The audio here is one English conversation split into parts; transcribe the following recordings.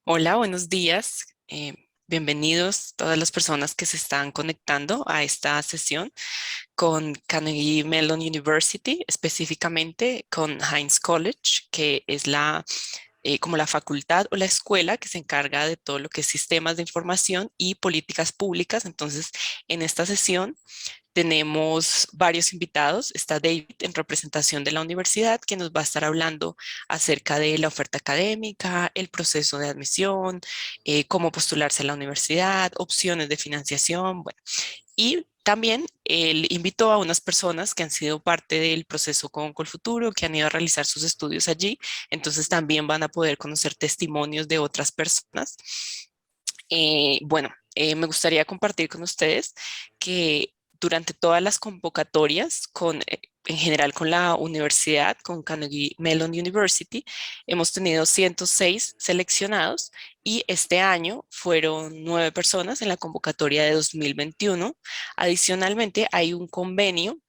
Hola, buenos días. Bienvenidos todas las personas que se están conectando a esta sesión con Carnegie Mellon University, específicamente con Heinz College, que es como la facultad o la escuela que se encarga de todo lo que es sistemas de información y políticas públicas. Entonces, en esta sesión tenemos varios invitados. Está David en representación de la universidad, que nos va a estar hablando acerca de la oferta académica, el proceso de admisión, cómo postularse a la universidad, opciones de financiación. Bueno, y también él invitó a unas personas que han sido parte del proceso con Colfuturo, que han ido a realizar sus estudios allí. Entonces también van a poder conocer testimonios de otras personas. Me gustaría compartir con ustedes que durante todas las convocatorias, en general con la universidad, con Carnegie Mellon University, hemos tenido 106 seleccionados y este año fueron 9 personas en la convocatoria de 2021. Adicionalmente, hay un convenio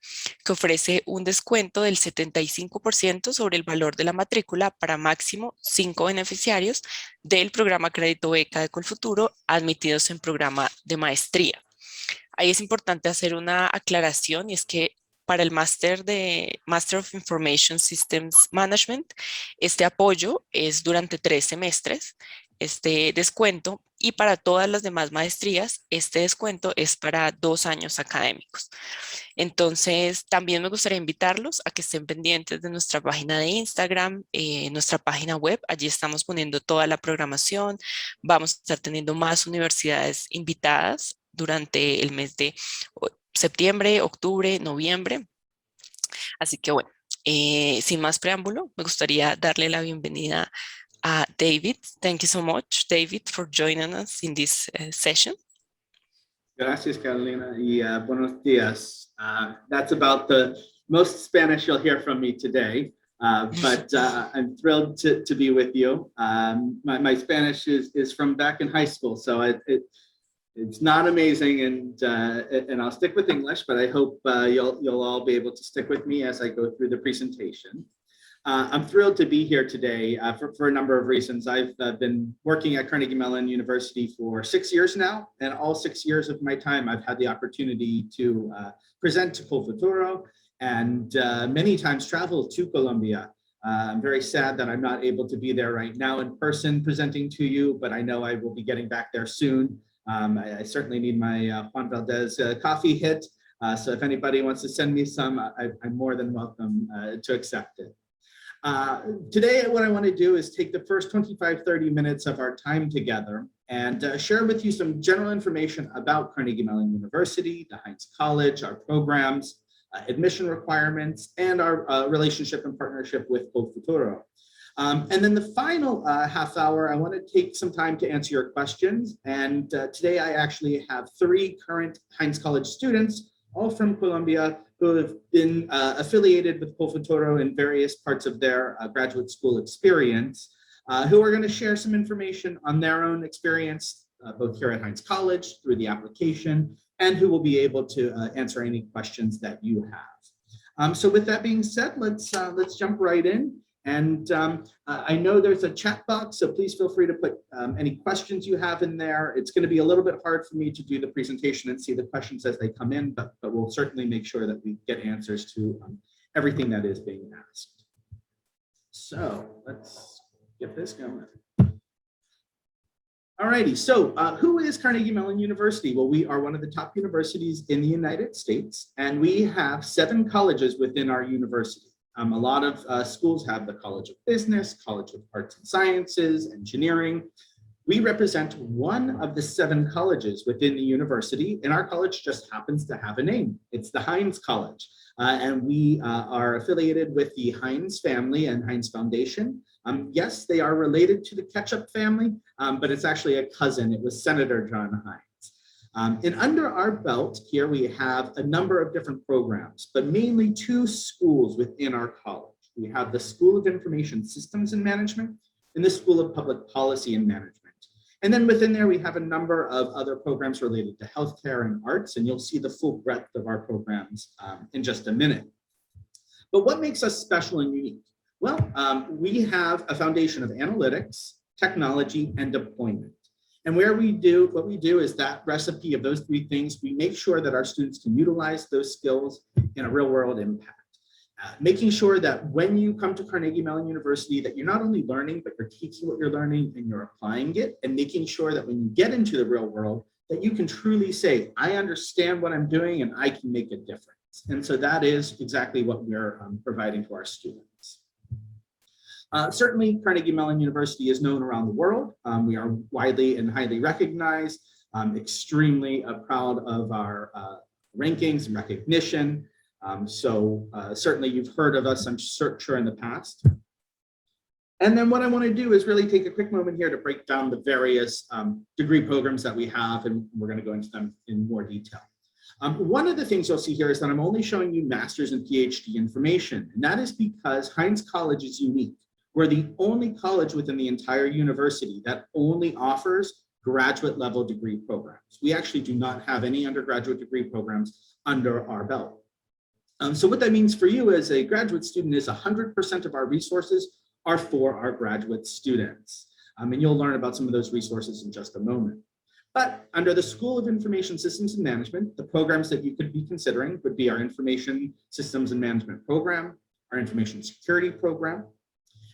que ofrece un descuento del 75% sobre el valor de la matrícula para máximo 5 beneficiarios del programa Crédito Beca de Colfuturo admitidos en programa de maestría. Ahí es importante hacer una aclaración y es que para el Master of Information Systems Management, este apoyo es durante 3 semestres, este descuento, y para todas las demás maestrías, este descuento es para 2 años académicos. Entonces, también me gustaría invitarlos a que estén pendientes de nuestra página de Instagram, nuestra página web. Allí estamos poniendo toda la programación. Vamos a estar teniendo más universidades invitadas durante el mes de septiembre, octubre, noviembre. Así que bueno, sin más preámbulo, me gustaría darle la bienvenida a David. Thank you so much, David, for joining us in this session. Gracias, Carolina, y buenos días. That's about the most Spanish you'll hear from me today, but I'm thrilled to be with you. My Spanish is from back in high school, so it's not amazing, and I'll stick with English, but I hope you'll all be able to stick with me as I go through the presentation. I'm thrilled to be here today for a number of reasons. I've been working at Carnegie Mellon University for 6 years now, and all 6 years of my time, I've had the opportunity to present to Colfuturo and many times travel to Colombia. I'm very sad that I'm not able to be there right now in person presenting to you, but I know I will be getting back there soon. I certainly need my Juan Valdez coffee hit, so if anybody wants to send me some, I'm more than welcome to accept it. Today, what I want to do is take the first 25-30 minutes of our time together and share with you some general information about Carnegie Mellon University, the Heinz College, our programs, admission requirements, and our relationship and partnership with Colfuturo. And then the final half hour, I want to take some time to answer your questions. And today I actually have 3 current Heinz College students, all from Colombia, who have been affiliated with Colfuturo in various parts of their graduate school experience, who are going to share some information on their own experience, both here at Heinz College through the application, and who will be able to answer any questions that you have. So with that being said, let's jump right in. And I know there's a chat box, so please feel free to put any questions you have in there. It's going to be a little bit hard for me to do the presentation and see the questions as they come in, but we'll certainly make sure that we get answers to everything that is being asked. So let's get this going. Alrighty, so who is Carnegie Mellon University? Well, we are one of the top universities in the United States, and we have 7 colleges within our university. A lot of schools have the College of Business, College of Arts and Sciences, Engineering. We represent one of the 7 colleges within the university, and our college just happens to have a name. It's the Heinz College, and we are affiliated with the Heinz family and Heinz Foundation. Yes, they are related to the Ketchup family, but it's actually a cousin. It was Senator John Heinz. And under our belt here, we have a number of different programs, but mainly 2 schools within our college. We have the School of Information Systems and Management and the School of Public Policy and Management. And then within there, we have a number of other programs related to healthcare and arts, and you'll see the full breadth of our programs in just a minute. But what makes us special and unique? Well, we have a foundation of analytics, technology, and deployment. And what we do is that recipe of those three things, we make sure that our students can utilize those skills in a real world impact. Making sure that when you come to Carnegie Mellon University, that you're not only learning, but you're teaching what you're learning and you're applying it, and making sure that when you get into the real world, that you can truly say, I understand what I'm doing and I can make a difference. And so that is exactly what we're providing to our students. Certainly, Carnegie Mellon University is known around the world. We are widely and highly recognized. I'm extremely proud of our rankings and recognition. Certainly you've heard of us, I'm sure, in the past. And then what I want to do is really take a quick moment here to break down the various degree programs that we have, and we're going to go into them in more detail. One of the things you'll see here is that I'm only showing you master's and PhD information, and that is because Heinz College is unique. We're the only college within the entire university that only offers graduate level degree programs. We actually do not have any undergraduate degree programs under our belt. So what that means for you as a graduate student is 100% of our resources are for our graduate students. And you'll learn about some of those resources in just a moment. But under the School of Information Systems and Management, the programs that you could be considering would be our Information Systems and Management program, our Information Security program.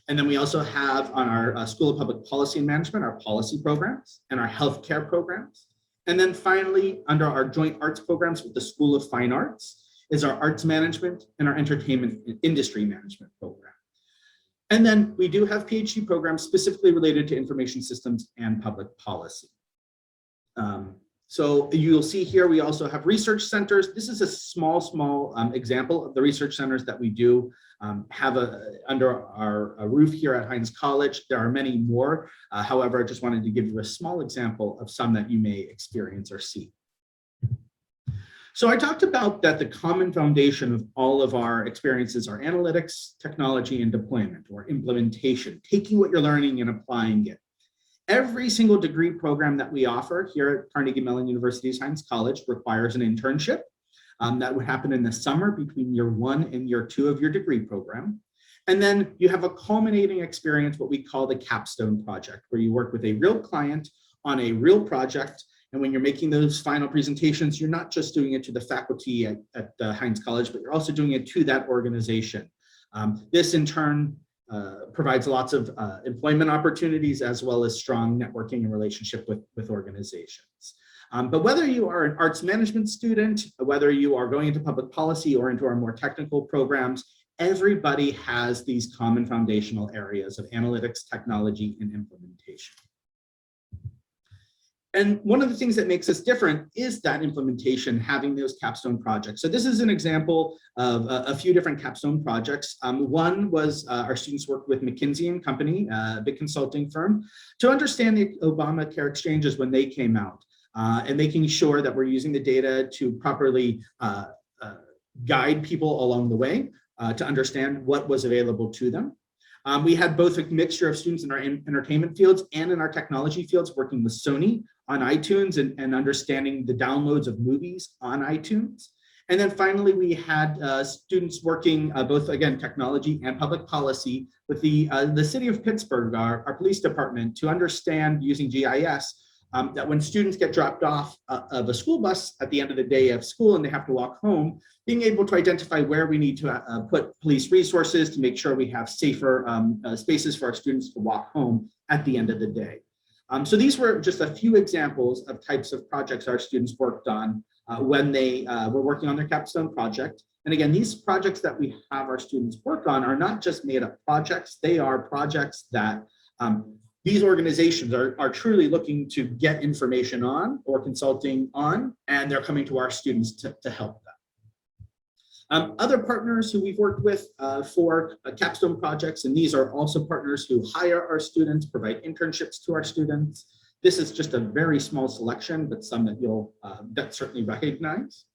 And then we also have on our School of Public Policy and Management, our policy programs and our healthcare programs. And then finally, under our joint arts programs with the School of Fine Arts, is our arts management and our entertainment and industry management program. And then we do have PhD programs specifically related to information systems and public policy. So you'll see here, we also have research centers. This is a small example of the research centers that we do have under our roof here at Heinz College. There are many more. However, I just wanted to give you a small example of some that you may experience or see. So I talked about that the common foundation of all of our experiences are analytics, technology, and deployment, or implementation, taking what you're learning and applying it. Every single degree program that we offer here at Carnegie Mellon University's Heinz College requires an internship. That would happen in the summer between year 1 and year 2 of your degree program. And then you have a culminating experience, what we call the Capstone Project, where you work with a real client on a real project. And when you're making those final presentations, you're not just doing it to the faculty at the Heinz College, but you're also doing it to that organization. This in turn provides lots of employment opportunities as well as strong networking and relationship with organizations. But whether you are an arts management student, whether you are going into public policy or into our more technical programs, everybody has these common foundational areas of analytics, technology, and implementation. And one of the things that makes us different is that implementation, having those capstone projects. So this is an example of a few different capstone projects. One was our students worked with McKinsey & Company, a big consulting firm, to understand the Obamacare exchanges when they came out, and making sure that we're using the data to properly guide people along the way to understand what was available to them. We had both a mixture of students in our entertainment fields and in our technology fields working with Sony on iTunes and understanding the downloads of movies on iTunes. And then finally, we had students working both, again, technology and public policy with the city of Pittsburgh, our police department, to understand using GIS that when students get dropped off of a school bus at the end of the day of school and they have to walk home, being able to identify where we need to put police resources to make sure we have safer spaces for our students to walk home at the end of the day. So these were just a few examples of types of projects our students worked on when they were working on their capstone project. And again, these projects that we have our students work on are not just made up projects, they are projects that these organizations are truly looking to get information on or consulting on, and they're coming to our students to help them. Other partners who we've worked with for capstone projects, and these are also partners who hire our students, provide internships to our students. This is just a very small selection, but some that you'll certainly recognize.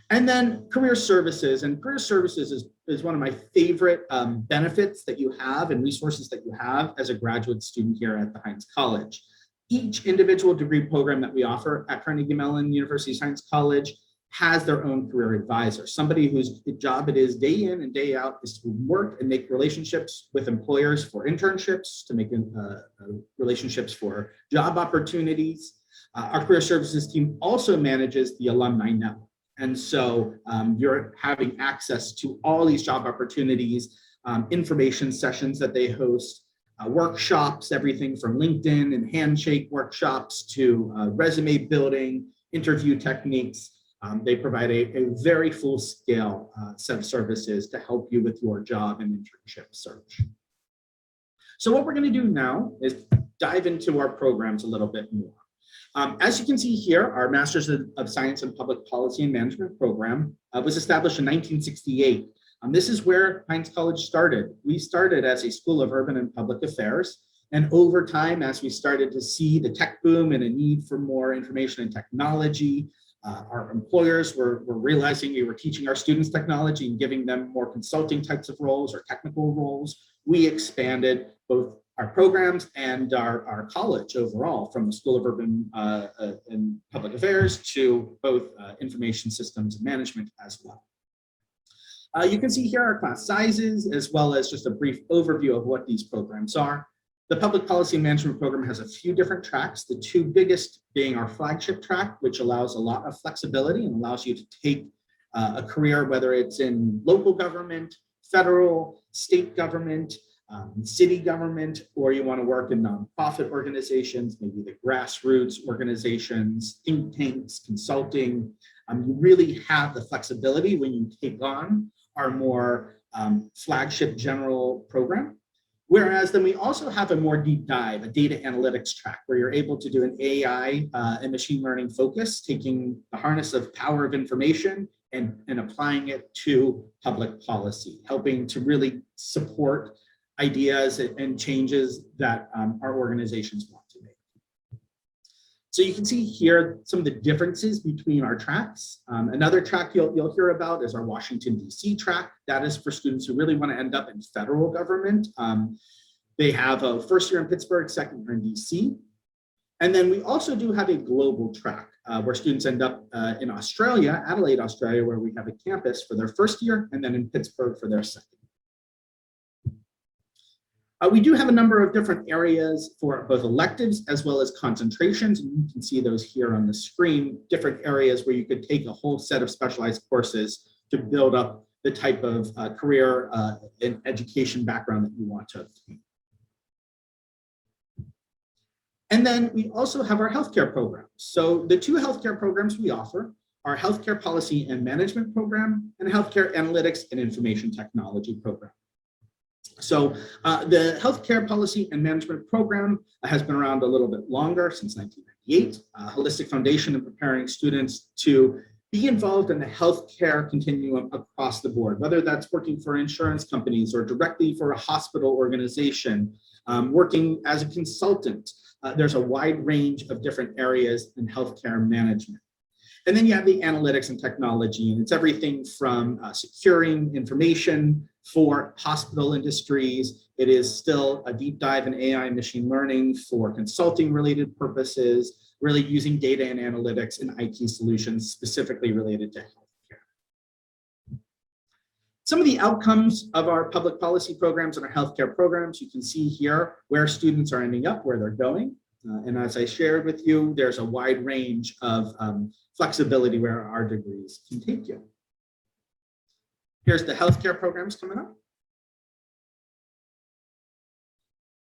And then career services, and career services is one of my favorite benefits that you have and resources that you have as a graduate student here at the Heinz College. Each individual degree program that we offer at Carnegie Mellon University's Heinz College has their own career advisor, somebody whose job it is day in and day out is to work and make relationships with employers for internships, to make relationships for job opportunities. Our career services team also manages the alumni network. And so you're having access to all these job opportunities, information sessions that they host, workshops, everything from LinkedIn and handshake workshops to resume building, interview techniques. They provide a very full-scale set of services to help you with your job and internship search. So what we're going to do now is dive into our programs a little bit more. As you can see here, our Masters of Science in Public Policy and Management program was established in 1968. This is where Heinz College started. We started as a School of Urban and Public Affairs. And over time, as we started to see the tech boom and a need for more information and technology, our employers were realizing we were teaching our students technology and giving them more consulting types of roles or technical roles. We expanded both our programs and our college overall, from the School of Urban and Public Affairs to both information systems and management as well. You can see here our class sizes, as well as just a brief overview of what these programs are. The Public Policy and Management program has a few different tracks, the two biggest being our flagship track, which allows a lot of flexibility and allows you to take a career, whether it's in local government, federal, state government, city government, or you want to work in nonprofit organizations, maybe the grassroots organizations, think tanks, consulting. You really have the flexibility when you take on our more flagship general program. Whereas then we also have a more deep dive, a data analytics track, where you're able to do an AI and machine learning focus, taking the harness of power of information and applying it to public policy, helping to really support ideas and changes that our organizations want to make. So you can see here some of the differences between our tracks. Another track you'll hear about is our Washington, D.C. track. That is for students who really want to end up in federal government. They have a first year in Pittsburgh, second year in D.C. And then we also do have a global track where students end up in Australia, Adelaide, Australia, where we have a campus for their first year, and then in Pittsburgh for their second. We do have a number of different areas for both electives as well as concentrations. And you can see those here on the screen, different areas where you could take a whole set of specialized courses to build up the type of career and education background that you want to obtain. And then we also have our healthcare programs. So the two healthcare programs we offer are Healthcare Policy and Management program and Healthcare Analytics and Information Technology program. So the Healthcare Policy and Management program has been around a little bit longer, since 1998, a holistic foundation in preparing students to be involved in the healthcare continuum across the board, whether that's working for insurance companies or directly for a hospital organization, working as a consultant. There's a wide range of different areas in healthcare management. And then you have the analytics and technology, and it's everything from securing information for hospital industries. It is still a deep dive in AI and machine learning for consulting related purposes, really using data and analytics and IT solutions specifically related to healthcare. Some of the outcomes of our public policy programs and our healthcare programs, you can see here where students are ending up, where they're going. And as I shared with you, there's a wide range of flexibility where our degrees can take you. Here's the healthcare programs coming up.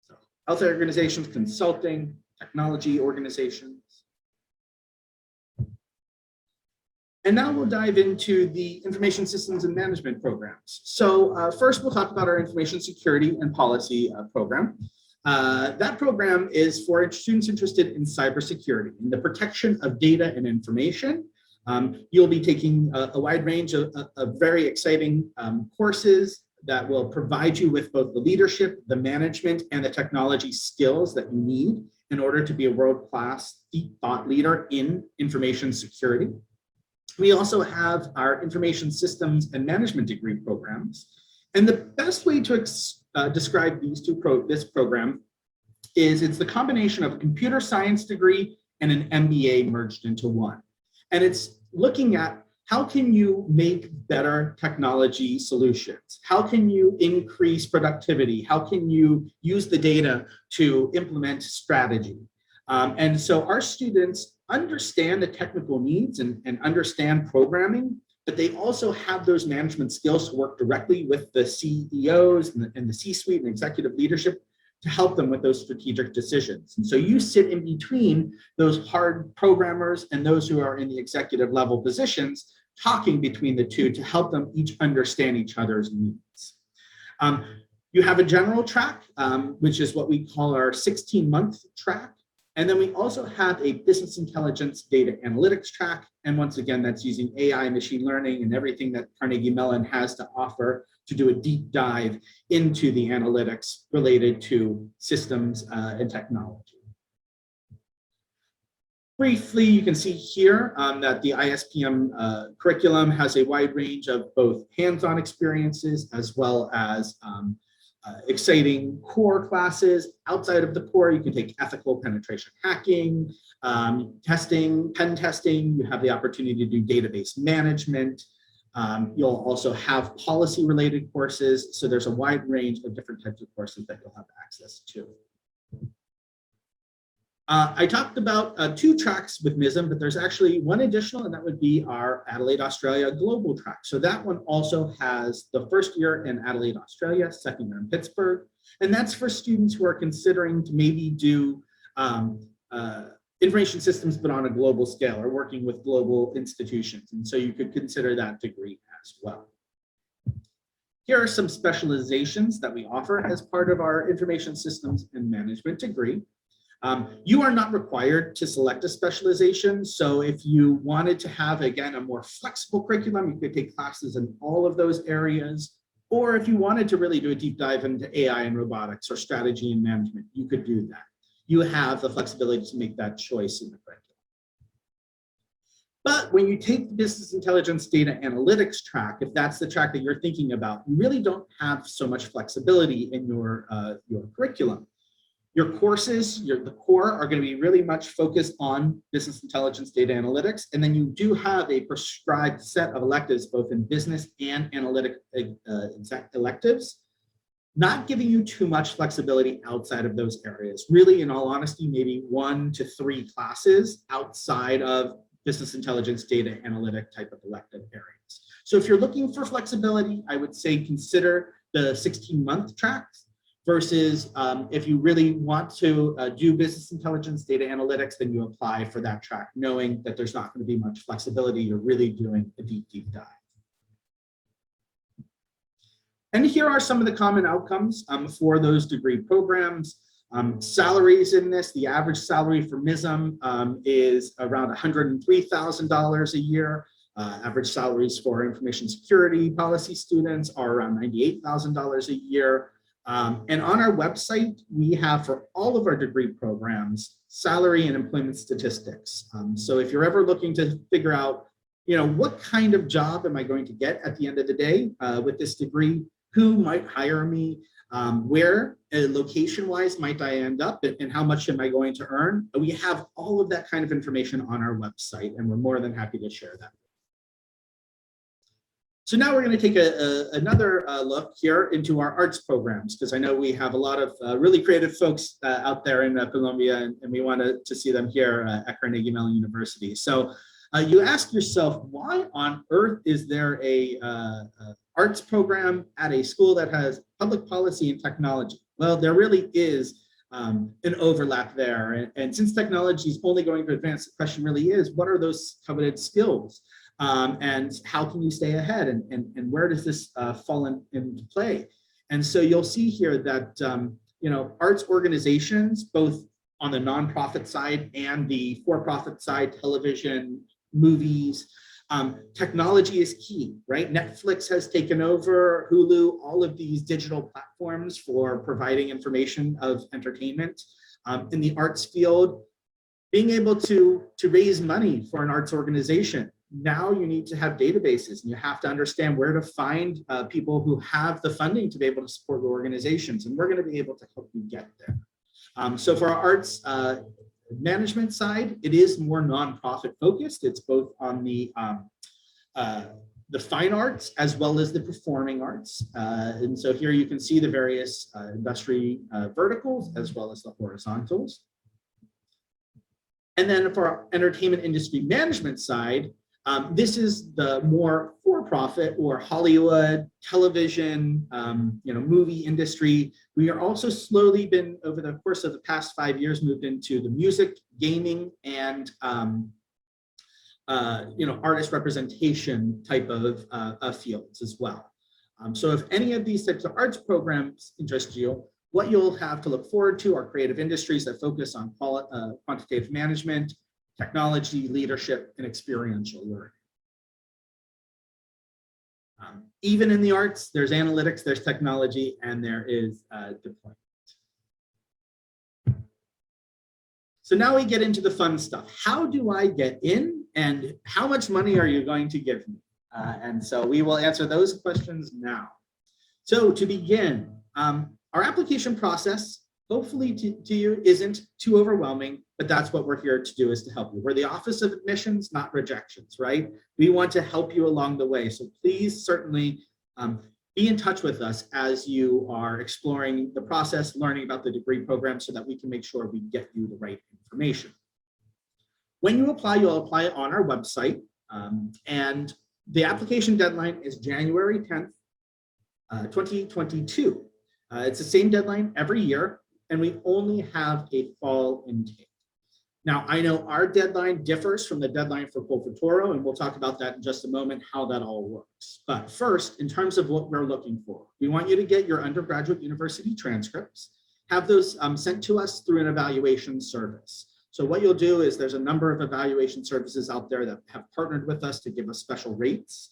So, health organizations, consulting, technology organizations. And now we'll dive into the information systems and management programs. So first we'll talk about our information security and policy program. That program is for students interested in cybersecurity and the protection of data and information. You'll be taking a wide range of very exciting courses that will provide you with both the leadership, the management, and the technology skills that you need in order to be a world-class deep thought leader in information security. We also have our information systems and management degree programs. And the best way to describe these this program is it's the combination of a computer science degree and an MBA merged into one. And it's looking at how can you make better technology solutions? How can you increase productivity? How can you use the data to implement strategy? And so our students understand the technical needs and understand programming, but they also have those management skills to work directly with the CEOs and the C-suite and executive leadership to help them with those strategic decisions. And so you sit in between those hard programmers and those who are in the executive level positions, talking between the two to help them each understand each other's needs. You have a general track, which is what we call our 16-month track. And then we also have a business intelligence data analytics track. And once again, that's using AI, machine learning, and everything that Carnegie Mellon has to offer to do a deep dive into the analytics related to systems and technology. Briefly, you can see here that the ISPM curriculum has a wide range of both hands-on experiences as well as exciting core classes. Outside of the core, you can take ethical penetration hacking, testing, pen testing. You have the opportunity to do database management. You'll also have policy related courses. So there's a wide range of different types of courses that you'll have access to. I talked about 2 tracks with MISM, but there's actually one additional, and that would be our Adelaide, Australia global track. So that one also has the first year in Adelaide, Australia, second year in Pittsburgh. And that's for students who are considering to maybe do information systems, but on a global scale, or working with global institutions. And so you could consider that degree as well. Here are some specializations that we offer as part of our information systems and management degree. You are not required to select a specialization. So if you wanted to have, again, a more flexible curriculum, you could take classes in all of those areas. Or if you wanted to really do a deep dive into AI and robotics or strategy and management, you could do that. You have the flexibility to make that choice in the curriculum. But when you take the business intelligence data analytics track, if that's the track that you're thinking about, you really don't have so much flexibility in your curriculum. Your courses, the core, are going to be really much focused on business intelligence data analytics. And then you do have a prescribed set of electives, both in business and analytic electives, not giving you too much flexibility outside of those areas. Really, in all honesty, maybe 1 to 3 classes outside of business intelligence data analytic type of elective areas. So if you're looking for flexibility, I would say consider the 16-month tracks. Versus if you really want to do business intelligence data analytics, then you apply for that track, knowing that there's not going to be much flexibility. You're really doing a deep, deep dive. And here are some of the common outcomes for those degree programs. Salaries in this, the average salary for MISM is around $103,000 a year. Average salaries for information security policy students are around $98,000 a year. And on our website, we have for all of our degree programs, salary and employment statistics. So if you're ever looking to figure out, what kind of job am I going to get at the end of the day with this degree, who might hire me, where location-wise might I end up, and how much am I going to earn? We have all of that kind of information on our website, and we're more than happy to share that. So now we're going to take another look here into our arts programs, because I know we have a lot of really creative folks out there in Colombia, and we wanted to see them here at Carnegie Mellon University. So you ask yourself, why on earth is there a arts program at a school that has public policy and technology? Well, there really is an overlap there. And since technology is only going to advance, the question really is, what are those coveted skills? And how can you stay ahead, and where does this fall into play? And so you'll see here that arts organizations, both on the nonprofit side and the for-profit side, television, movies, technology is key, right? Netflix has taken over, Hulu, all of these digital platforms for providing information of entertainment. In the arts field, being able to raise money for an arts organization, now you need to have databases, and you have to understand where to find people who have the funding to be able to support your organizations, and we're going to be able to help you get there. So for our arts management side, it is more nonprofit focused. It's both on the the fine arts as well as the performing arts. And so here you can see the various industry verticals as well as the horizontals. And then for our entertainment industry management side, this is the more for-profit or Hollywood, television, movie industry. We are also slowly been, over the course of the past 5 years, moved into the music, gaming, and artist representation type of fields as well. So if any of these types of arts programs interest you, what you'll have to look forward to are creative industries that focus on quantitative management, technology, leadership, and experiential learning. Even in the arts, there's analytics, there's technology, and there is deployment. So now we get into the fun stuff. How do I get in, and how much money are you going to give me? And so we will answer those questions now. So to begin, our application process, hopefully to you, isn't too overwhelming, but that's what we're here to do, is to help you. We're the Office of Admissions, not rejections, right? We want to help you along the way. So please certainly be in touch with us as you are exploring the process, learning about the degree program, so that we can make sure we get you the right information. When you apply, you'll apply on our website, and the application deadline is January 10th, 2022. It's the same deadline every year, and we only have a fall intake. Now, I know our deadline differs from the deadline for Colfatoro, and we'll talk about that in just a moment, how that all works. But first, in terms of what we're looking for, we want you to get your undergraduate university transcripts, have those sent to us through an evaluation service. So what you'll do is, there's a number of evaluation services out there that have partnered with us to give us special rates.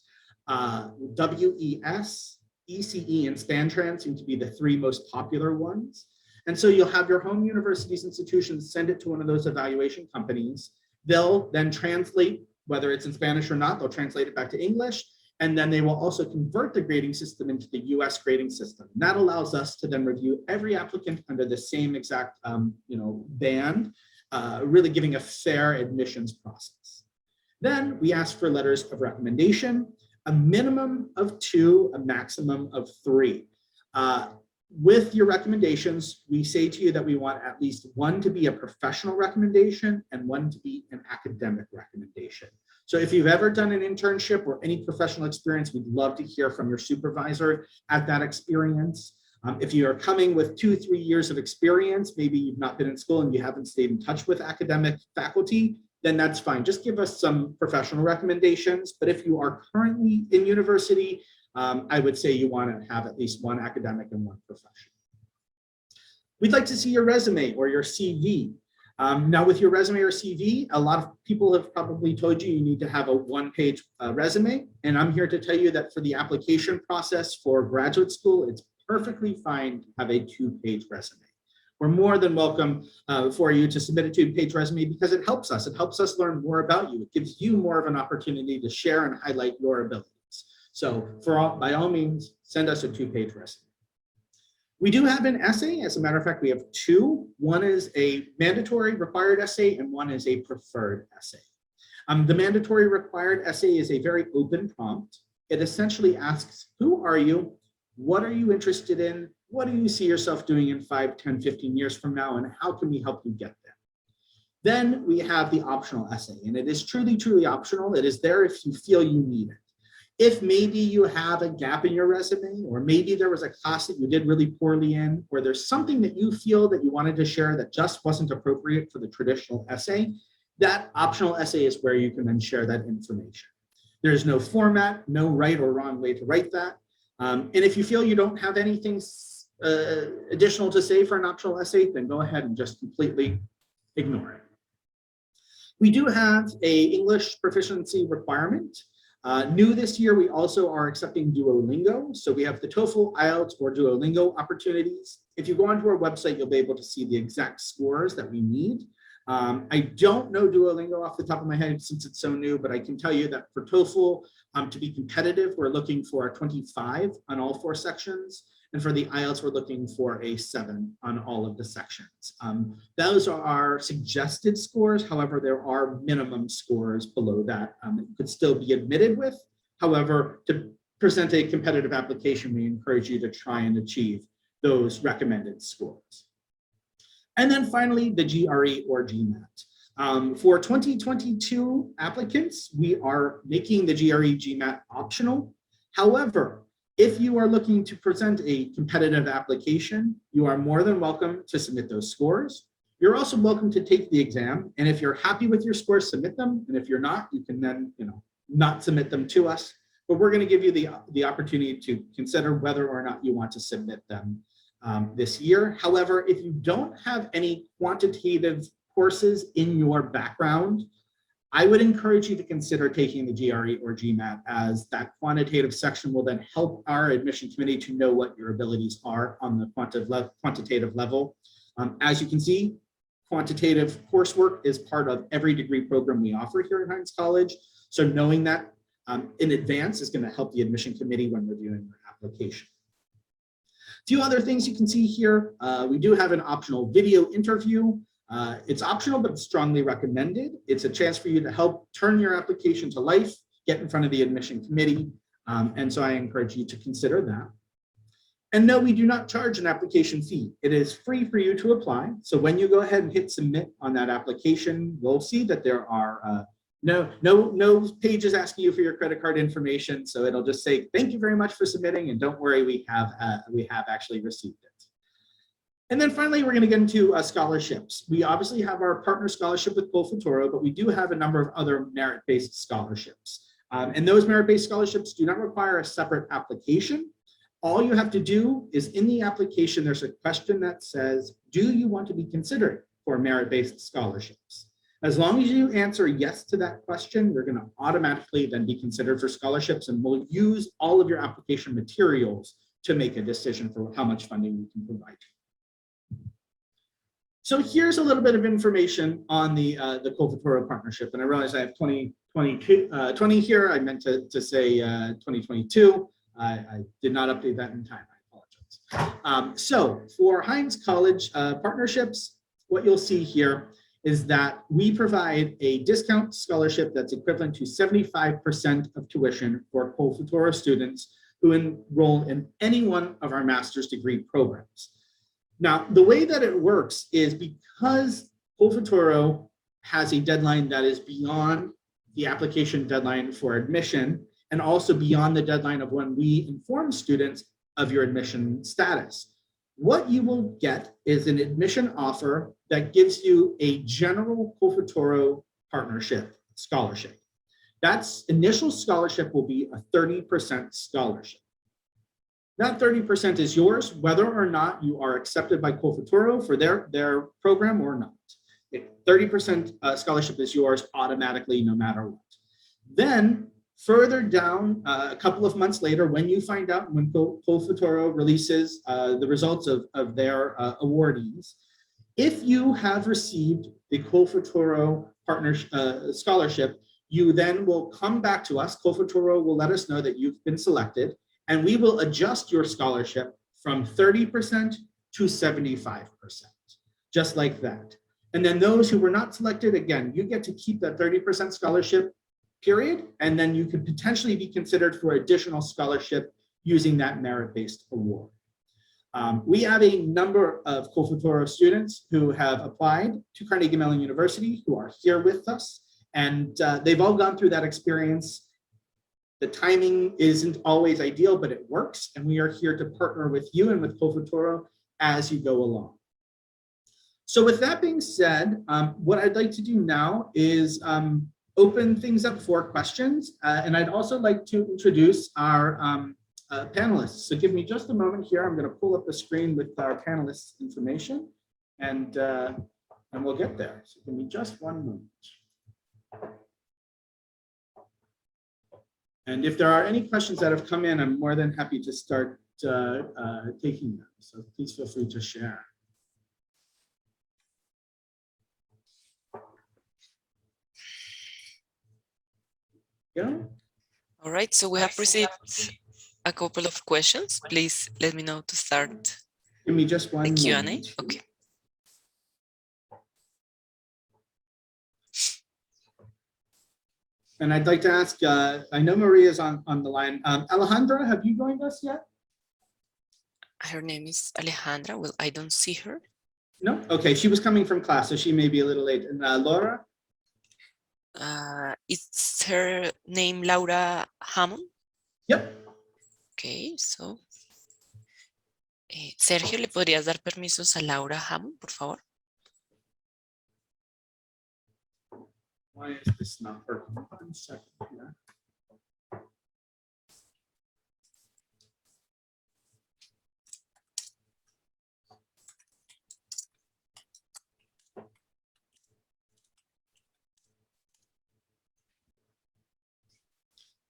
WES, ECE, and SpanTran seem to be the three most popular ones. And so you'll have your home university's institutions send it to one of those evaluation companies. They'll then translate, whether it's in Spanish or not, they'll translate it back to English. And then they will also convert the grading system into the US grading system. And that allows us to then review every applicant under the same exact band, really giving a fair admissions process. Then we ask for letters of recommendation, a minimum of 2, a maximum of 3. With your recommendations, we say to you that we want at least 1 to be a professional recommendation and 1 to be an academic recommendation. So if you've ever done an internship or any professional experience, we'd love to hear from your supervisor at that experience. If you are coming with 2-3 years of experience, maybe you've not been in school and you haven't stayed in touch with academic faculty, then that's fine. Just give us some professional recommendations. But if you are currently in university, I would say you want to have at least 1 academic and 1 professional. We'd like to see your resume or your CV. Now with your resume or CV, a lot of people have probably told you you need to have a 1-page resume. And I'm here to tell you that for the application process for graduate school, it's perfectly fine to have a 2-page resume. We're more than welcome for you to submit a 2-page resume, because it helps us. It helps us learn more about you. It gives you more of an opportunity to share and highlight your abilities. So by all means, send us a 2-page resume. We do have an essay. As a matter of fact, we have 2. One is a mandatory required essay and one is a preferred essay. The mandatory required essay is a very open prompt. It essentially asks, who are you? What are you interested in? What do you see yourself doing in 5, 10, 15 years from now? And how can we help you get there? Then we have the optional essay, and it is truly, truly optional. It is there if you feel you need it. If maybe you have a gap in your resume, or maybe there was a class that you did really poorly in, or there's something that you feel that you wanted to share that just wasn't appropriate for the traditional essay, that optional essay is where you can then share that information. There's no format, no right or wrong way to write that. And if you feel you don't have anything additional to say for an optional essay, then go ahead and just completely ignore it. We do have an English proficiency requirement. New this year, we also are accepting Duolingo. So we have the TOEFL, IELTS, or Duolingo opportunities. If you go onto our website, you'll be able to see the exact scores that we need. I don't know Duolingo off the top of my head since it's so new, but I can tell you that for TOEFL, to be competitive, we're looking for a 25 on all 4 sections. And for the IELTS, we're looking for a 7 on all of the sections. Those are our suggested scores. However, there are minimum scores below that that you could still be admitted with. However, to present a competitive application, we encourage you to try and achieve those recommended scores. And then finally, the GRE or GMAT. For 2022 applicants, we are making the GRE GMAT optional. However, if you are looking to present a competitive application, you are more than welcome to submit those scores. You're also welcome to take the exam. And if you're happy with your scores, submit them. And if you're not, you can then not submit them to us. But we're going to give you the opportunity to consider whether or not you want to submit them this year. However, if you don't have any quantitative courses in your background, I would encourage you to consider taking the GRE or GMAT, as that quantitative section will then help our admission committee to know what your abilities are on the quantitative level. As you can see, quantitative coursework is part of every degree program we offer here at Heinz College. So knowing that in advance is going to help the admission committee when reviewing your application. A few other things you can see here. We do have an optional video interview. It's optional, but strongly recommended. It's a chance for you to help turn your application to life, get in front of the admission committee. And so I encourage you to consider that. And no, we do not charge an application fee. It is free for you to apply. So when you go ahead and hit submit on that application, you'll see that there are no pages asking you for your credit card information. So it'll just say, thank you very much for submitting. And don't worry, we have actually received it. And then finally, we're going to get into scholarships. We obviously have our partner scholarship with Col Futuro, but we do have a number of other merit-based scholarships. And those merit-based scholarships do not require a separate application. All you have to do is in the application, there's a question that says, do you want to be considered for merit-based scholarships? As long as you answer yes to that question, you're going to automatically then be considered for scholarships, and we'll use all of your application materials to make a decision for how much funding we can provide. So here's a little bit of information on the Col Futuro partnership. And I realize I have 20 here. I meant to say 2022. I did not update that in time. I apologize. So for Heinz College partnerships, what you'll see here is that we provide a discount scholarship that's equivalent to 75% of tuition for Col Futuro students who enroll in any one of our master's degree programs. Now, the way that it works is because Col Futuro has a deadline that is beyond the application deadline for admission, and also beyond the deadline of when we inform students of your admission status. What you will get is an admission offer that gives you a general Col Futuro partnership scholarship. That initial scholarship will be a 30% scholarship. That 30% is yours, whether or not you are accepted by Col Futuro for their program or not. 30% scholarship is yours automatically, no matter what. Then further down, a couple of months later, when you find out, when Col Futuro releases the results of their awardees, if you have received the Col Futuro partner scholarship, you then will come back to us. Col Futuro will let us know that you've been selected, and we will adjust your scholarship from 30% to 75%, just like that. And then those who were not selected, again, you get to keep that 30% scholarship, period, and then you could potentially be considered for additional scholarship using that merit-based award. We have a number of Col Futuro students who have applied to Carnegie Mellon University who are here with us, and they've all gone through that experience. The timing isn't always ideal, but it works, and we are here to partner with you and with Col Futuro as you go along. So with that being said, what I'd like to do now is open things up for questions, and I'd also like to introduce our panelists. So give me just a moment here. I'm going to pull up the screen with our panelists' information, and we'll get there. So give me just one moment. And if there are any questions that have come in, I'm more than happy to start taking them. So please feel free to share. Yeah. All right, so we have received a couple of questions. Please let me know to start. Give me just one the Q&A. moment. Okay. And I'd like to ask, I know Maria's on the line. Alejandra, have you joined us yet? Her name is Alejandra. Well, I don't see her. No? Okay, she was coming from class, so she may be a little late. And Laura? Is her name Laura Hammond? Yep. Okay, so. Sergio, ¿le podrías dar permisos a Laura Hammond, por favor? Why is this not working? 1 second here.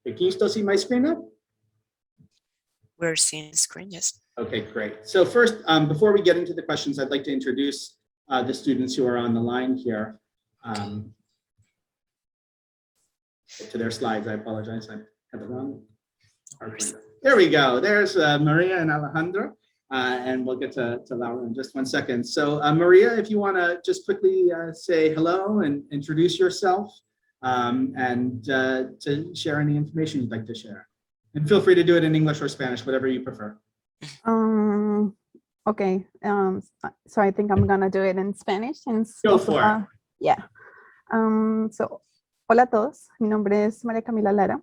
Okay, can you still see my screen now? We're seeing the screen, yes. Okay, great. So first, before we get into the questions, I'd like to introduce the students who are on the line here. To their slides, I apologize, I have it wrong. There we go. There's Maria and Alejandra, and we'll get to Laura in just 1 second. So Maria, if you want to just quickly say hello and introduce yourself, and to share any information you'd like to share. And feel free to do it in English or Spanish, whatever you prefer. Okay, so I think I'm gonna do it in Spanish. Go for it. Yeah. So, hola a todos, mi nombre es María Camila Lara.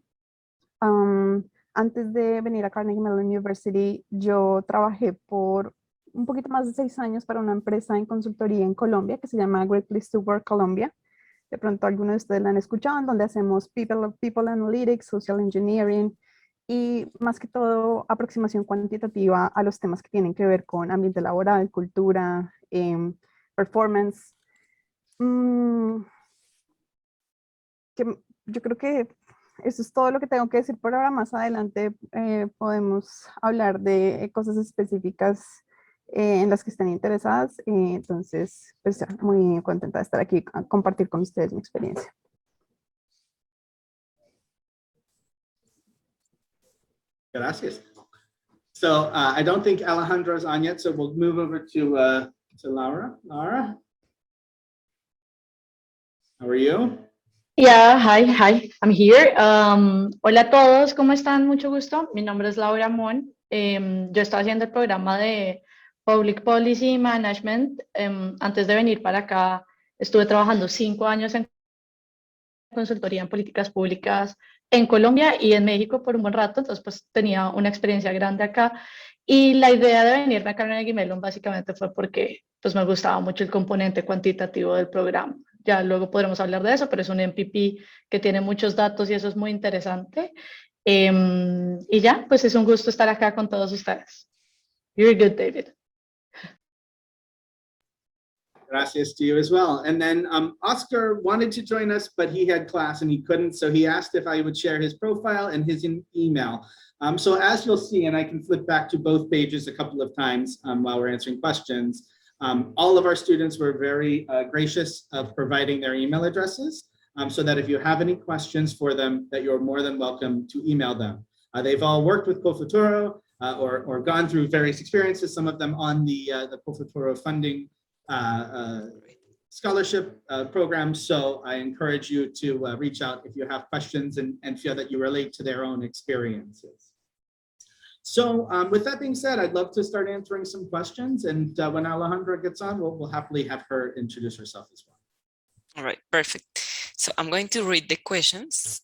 Antes de venir a Carnegie Mellon University, yo trabajé por un poquito más de 6 años para una empresa en consultoría en Colombia que se llama Great Place to Work Colombia. De pronto algunos de ustedes la han escuchado, en donde hacemos people analytics, social engineering y más que todo aproximación cuantitativa a los temas que tienen que ver con ambiente laboral, cultura, performance. Yo creo que eso es todo lo que tengo que decir por ahora. Más adelante podemos hablar de cosas específicas en las que estén interesadas. Entonces, pues muy contenta de estar aquí a compartir con ustedes mi experiencia. Gracias. So I don't think Alejandra is on yet, so we'll move over to Laura. Laura, how are you? Yeah, hi, I'm here. Hola a todos, ¿cómo están? Mucho gusto. Mi nombre es Laura Mon. Yo estoy haciendo el programa de Public Policy Management. Antes de venir para acá, estuve trabajando 5 años en consultoría en políticas públicas en Colombia y en México por un buen rato, entonces pues tenía una experiencia grande acá. Y la idea de venirme a Carnegie Mellon básicamente fue porque pues me gustaba mucho el componente cuantitativo del programa. Ya luego podremos hablar de eso, pero es un MPP que tiene muchos datos y eso es muy interesante. Y ya, pues es un gusto estar acá con todos ustedes. You're good, David. Gracias to you as well. And then Oscar wanted to join us, but he had class and he couldn't. So he asked if I would share his profile and his email. So as you'll see, and I can flip back to both pages a couple of times while we're answering questions, all of our students were very gracious of providing their email addresses so that if you have any questions for them, that you're more than welcome to email them. They've all worked with CoFuturo or gone through various experiences, some of them on the CoFuturo funding scholarship program. So I encourage you to reach out if you have questions and feel that you relate to their own experiences. So with that being said, I'd love to start answering some questions. And when Alejandra gets on, we'll happily have her introduce herself as well. All right, perfect. So I'm going to read the questions.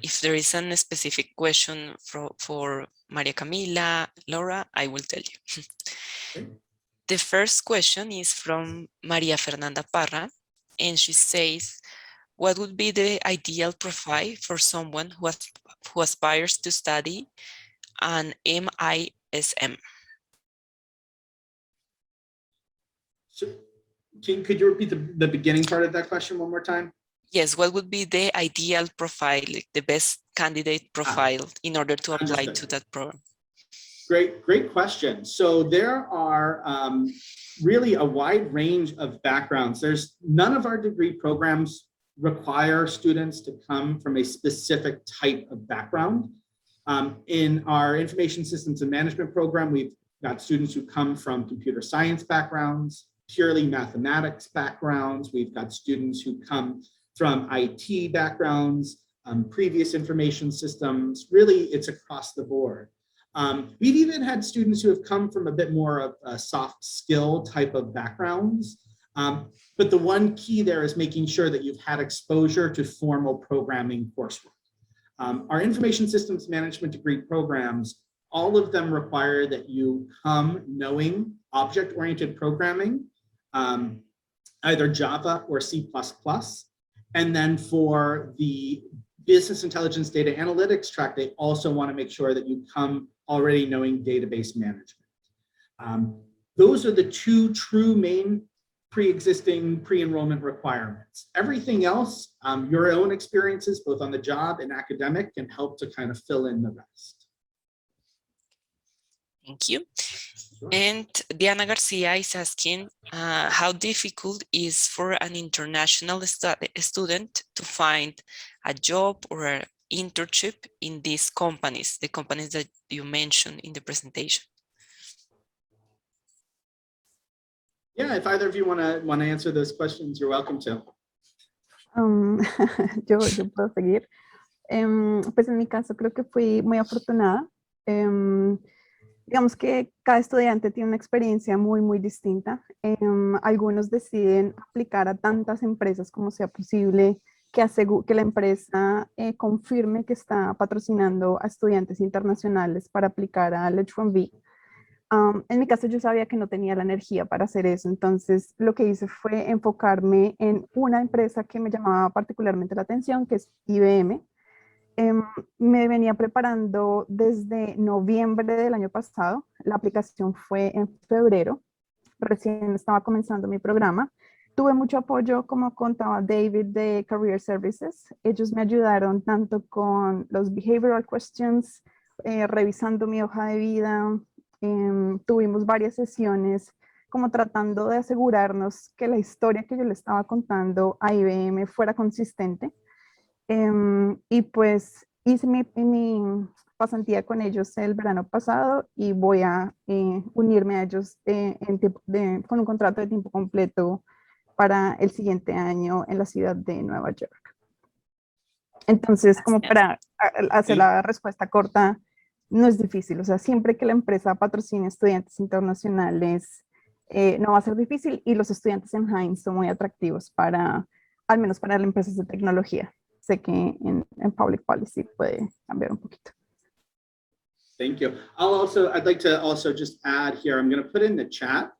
If there is a specific question for Maria Camila, Laura, I will tell you. Okay. The first question is from Maria Fernanda Parra, and she says, what would be the ideal profile for someone who aspires to study an MISM? So, could you repeat the beginning part of that question one more time? Yes, what would be the ideal profile, like the best candidate profile in order to apply to that program? Great question. So there are really a wide range of backgrounds. None of our degree programs require students to come from a specific type of background. In our information systems and management program, we've got students who come from computer science backgrounds, purely mathematics backgrounds. We've got students who come from IT backgrounds. previous information systems. Really, it's across the board. We've even had students who have come from a bit more of a soft skill type of backgrounds. But the one key there is making sure that you've had exposure to formal programming coursework. Our information systems management degree programs, all of them require that you come knowing object-oriented programming, either Java or C++. And then for the business intelligence data analytics track, they also want to make sure that you come already knowing database management. Those are the two true main pre-existing pre-enrollment requirements. Everything else, your own experiences, both on the job and academic, can help to kind of fill in the rest. Thank you. And Diana Garcia is asking, how difficult is for an international student to find a job or an internship in these companies, the companies that you mentioned in the presentation? Yeah, if either of you want to answer those questions, you're welcome to. Yo puedo seguir. Pues en mi caso creo que fui muy afortunada. Digamos que cada estudiante tiene una experiencia muy distinta. Algunos deciden aplicar a tantas empresas como sea posible, que la empresa confirme que está patrocinando a estudiantes internacionales para aplicar al H1B. En mi caso yo sabía que no tenía la energía para hacer eso, entonces lo que hice fue enfocarme en una empresa que me llamaba particularmente la atención, que es IBM. Me venía preparando desde noviembre del año pasado, la aplicación fue en febrero, recién estaba comenzando mi programa. Tuve mucho apoyo, como contaba David, de Career Services. Ellos me ayudaron tanto con los behavioral questions, revisando mi hoja de vida. Tuvimos varias sesiones como tratando de asegurarnos que la historia que yo le estaba contando a IBM fuera consistente. Y pues hice mi pasantía con ellos el verano pasado y voy a unirme a ellos con un contrato de tiempo completo para el siguiente año en la ciudad de Nueva York. Entonces, como para hacer la respuesta corta, no es difícil. O sea, siempre que la empresa patrocine estudiantes internacionales, no va a ser difícil, y los estudiantes en Heinz son muy atractivos al menos para las empresas de tecnología. Sé que en public policy puede cambiar un poquito. Thank you. I'd like to also just add here, I'm going to put in the chat.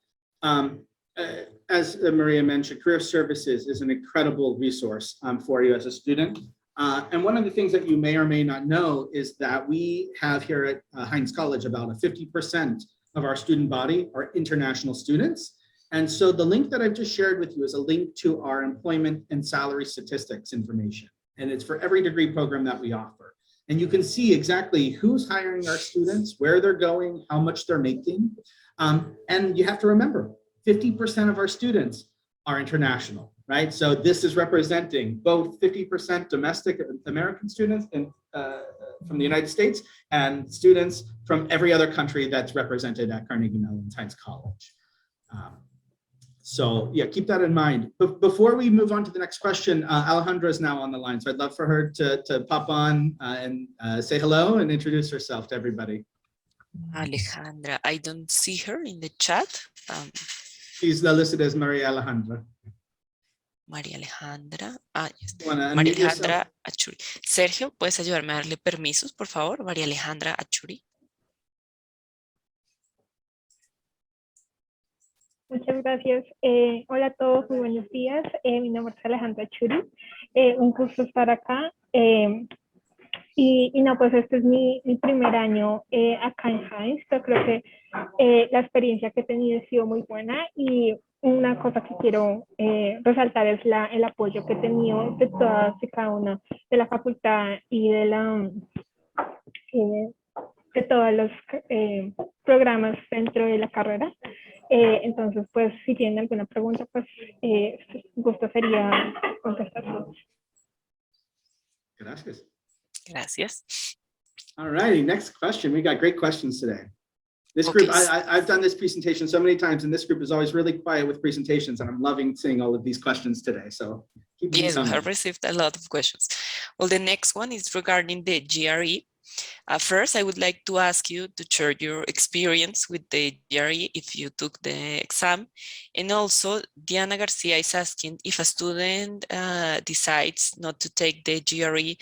As Maria mentioned, Career Services is an incredible resource for you as a student. And one of the things that you may or may not know is that we have here at Heinz College about 50% of our student body are international students. And so the link that I've just shared with you is a link to our employment and salary statistics information. And it's for every degree program that we offer. And you can see exactly who's hiring our students, where they're going, how much they're making. And you have to remember, 50% of our students are international, right? So this is representing both 50% domestic American students from the United States and students from every other country that's represented at Carnegie Mellon Heinz College. So yeah, keep that in mind. But before we move on to the next question, Alejandra is now on the line. So I'd love for her to pop on and say hello and introduce herself to everybody. Alejandra, I don't see her in the chat. She's listed as Maria Alejandra. María Alejandra. Yes. María Alejandra Achuri. Sergio, ¿puedes ayudarme a darle permisos, por favor? María Alejandra Achuri. Muchas gracias. Hola a todos, muy buenos días. Mi nombre es Alejandra Achuri. Un gusto estar acá. Y no, pues este es mi primer año acá en Heinz. Yo creo que la experiencia que he tenido ha sido muy buena, y una cosa que quiero resaltar es el apoyo que he tenido de todas y cada una de la facultad y de todos los programas dentro de la carrera. Entonces, pues, si tienen alguna pregunta, pues, gusto sería contestar. Gracias. Gracias. All righty, next question. We got great questions today. This group, I've done this presentation so many times, and this group is always really quiet with presentations, and I'm loving seeing all of these questions today. So keep them Yes, we coming. have received a lot of questions. Well, the next one is regarding the GRE. First, I would like to ask you to share your experience with the GRE if you took the exam. And also, Diana Garcia is asking if a student decides not to take the GRE,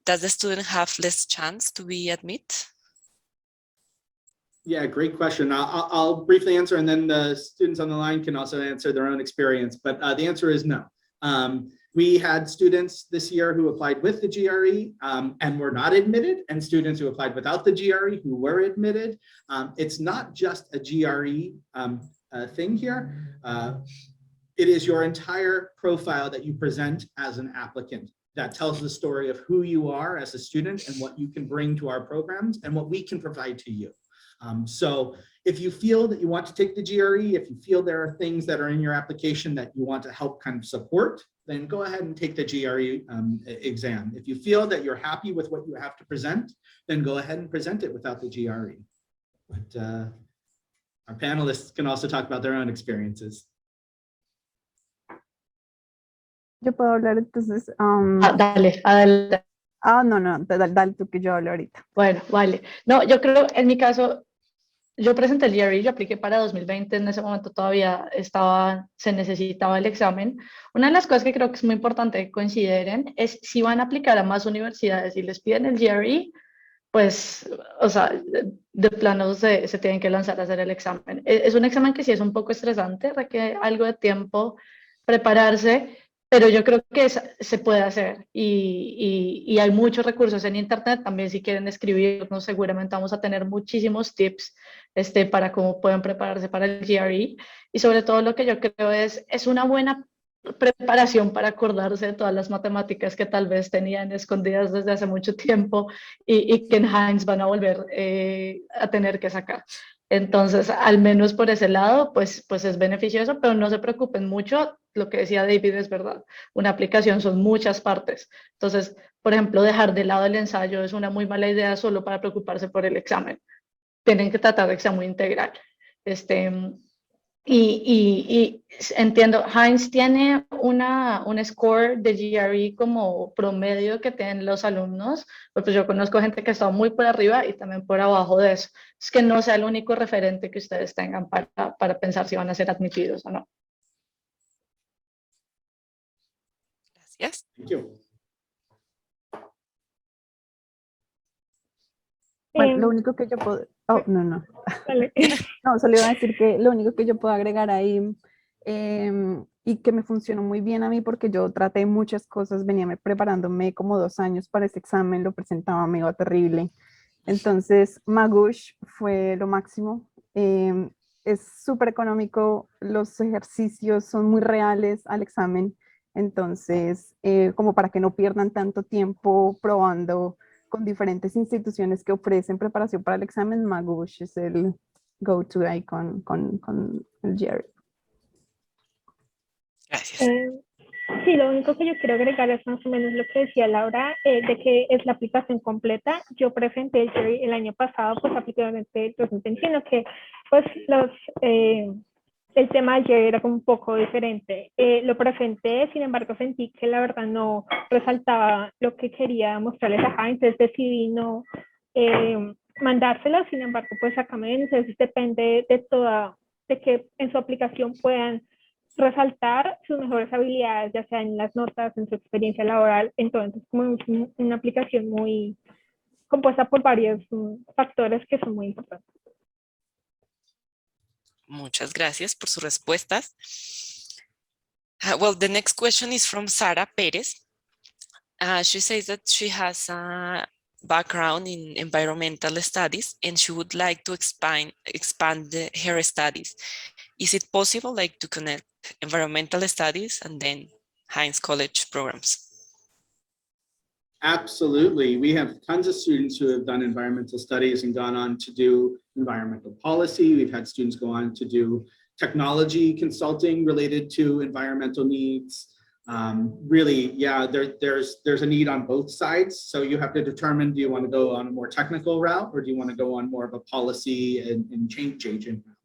does the student have less chance to be admitted? Yeah, great question. I'll briefly answer, and then the students on the line can also answer their own experience. But the answer is no. We had students this year who applied with the GRE and were not admitted, and students who applied without the GRE who were admitted. It's not just a GRE thing here. It is your entire profile that you present as an applicant that tells the story of who you are as a student and what you can bring to our programs and what we can provide to you. So if you feel that you want to take the GRE, if you feel there are things that are in your application that you want to help kind of support, then go ahead and take the GRE exam. If you feel that you're happy with what you have to present, then go ahead and present it without the GRE. But our panelists can also talk about their own experiences. Yo puedo hablar entonces. Dale, adelante. No, dale tú que yo hablo ahorita. Bueno, vale. No, yo creo, en mi caso, yo presenté el GRE, yo apliqué para 2020, en ese momento todavía se necesitaba el examen. Una de las cosas que creo que es muy importante que consideren es si van a aplicar a más universidades y les piden el GRE, pues, o sea, de plano se tienen que lanzar a hacer el examen. Es un examen que sí es un poco estresante, requiere algo de tiempo prepararse, pero yo creo que se puede hacer y hay muchos recursos en internet también. Si quieren escribirnos, seguramente vamos a tener muchísimos tips para cómo pueden prepararse para el GRE, y sobre todo lo que yo creo es una buena preparación para acordarse de todas las matemáticas que tal vez tenían escondidas desde hace mucho tiempo y que en Heinz van a volver a tener que sacar. Entonces, al menos por ese lado, pues es beneficioso, pero no se preocupen mucho. Lo que decía David es verdad. Una aplicación son muchas partes. Entonces, por ejemplo, dejar de lado el ensayo es una muy mala idea solo para preocuparse por el examen. Tienen que tratar de que sea muy integral. Y entiendo, Heinz tiene un score de GRE como promedio que tienen los alumnos, pues yo conozco gente que está muy por arriba y también por abajo de eso. Es que no sea el único referente que ustedes tengan para pensar si van a ser admitidos o no. Gracias. Thank you. Bueno, lo único que yo puedo... No. Vale. No, solo iba a decir que lo único que yo puedo agregar ahí y que me funcionó muy bien a mí porque yo traté muchas cosas, venía preparándome como 2 años para ese examen, lo presentaba, me iba terrible. Entonces, Magoosh fue lo máximo. Es súper económico, los ejercicios son muy reales al examen, entonces, como para que no pierdan tanto tiempo probando con diferentes instituciones que ofrecen preparación para el examen, Magoosh es el go-to ahí con el GRE. Gracias. Sí, lo único que yo quiero agregar es más o menos lo que decía Laura, de que es la aplicación completa. Yo presenté el GRE el año pasado, pues aplicativamente el 2021, que pues el tema del GRE era como un poco diferente. Lo presenté, sin embargo sentí que la verdad no resaltaba lo que quería mostrarles a Heinz, entonces decidí no mandárselo. Sin embargo, pues acá me ven, entonces depende de que en su aplicación puedan resaltar sus mejores habilidades, ya sea en las notas, en su experiencia laboral. Entonces, como una aplicación muy compuesta por varios factores que son muy importantes. Muchas gracias por sus respuestas. Well, the next question is from Sara Perez. She says that she has a background in environmental studies and she would like to expand her studies. Is it possible, like, to connect environmental studies and then Heinz College programs? Absolutely. We have tons of students who have done environmental studies and gone on to do environmental policy. We've had students go on to do technology consulting related to environmental needs. really, yeah, there's a need on both sides. So you have to determine, do you want to go on a more technical route, or do you want to go on more of a policy and change agent route?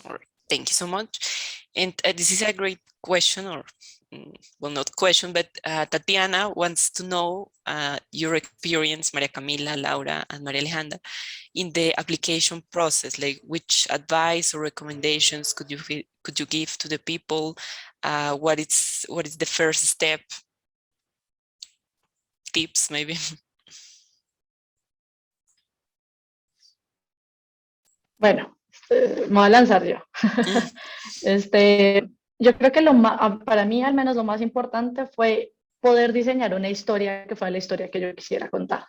All right. Thank you so much. And this is a great question, or well, not question, but Tatiana wants to know your experience, Maria Camila, Laura, and Maria Alejandra, in the application process. Like, which advice or recommendations could you give to the people? What is the first step? Tips, maybe. Bueno, me voy a lanzar yo. Yo creo que para mí al menos lo más importante fue poder diseñar una historia que fuera la historia que yo quisiera contar.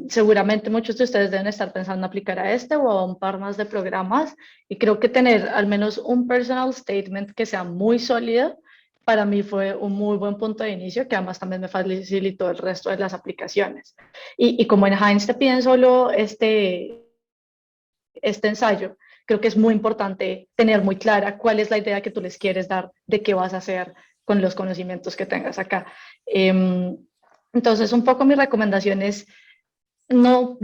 Seguramente muchos de ustedes deben estar pensando en aplicar a este o a un par más de programas, y creo que tener al menos un personal statement que sea muy sólido para mí fue un muy buen punto de inicio, que además también me facilitó el resto de las aplicaciones. Y como en Heinz te piden solo este ensayo, creo que es muy importante tener muy clara cuál es la idea que tú les quieres dar de qué vas a hacer con los conocimientos que tengas acá. Entonces, un poco mi recomendación es no